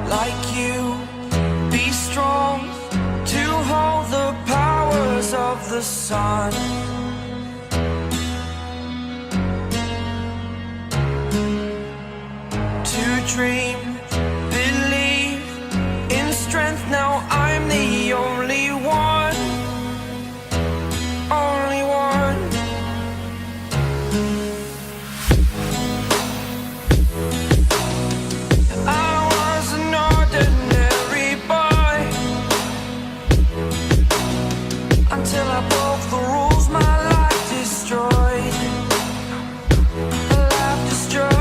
like you. Be strong to hold the powers of the sun. To dream, believe in strength. Now I'm the only one, only one. I was an ordinary boy until I broke the rules. My life destroyed, life destroyed.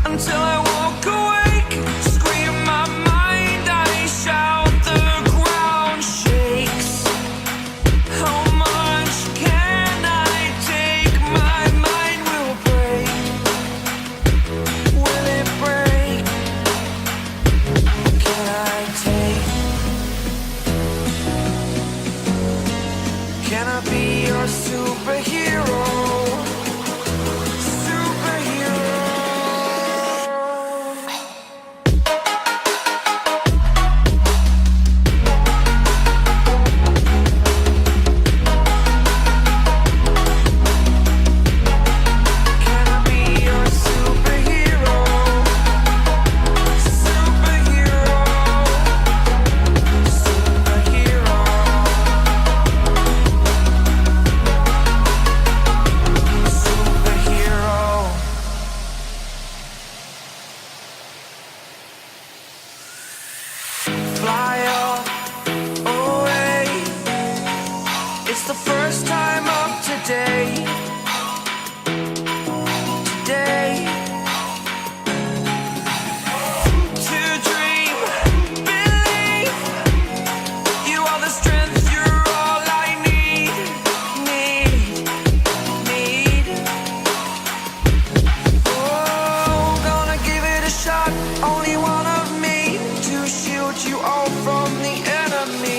Until I walk awake, scream my mind, I shout, the ground shakes. How much can I take? My mind will break. Will it break? Can I take? Can I be your superhero? Fly up away. It's the first time of today. Today. To dream, believe. You are the strength, you're all I need. Need. Oh, gonna give it a shot. Only one of me to shield you all from the enemy.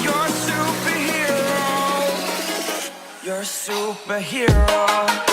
You're a superhero. You're a superhero.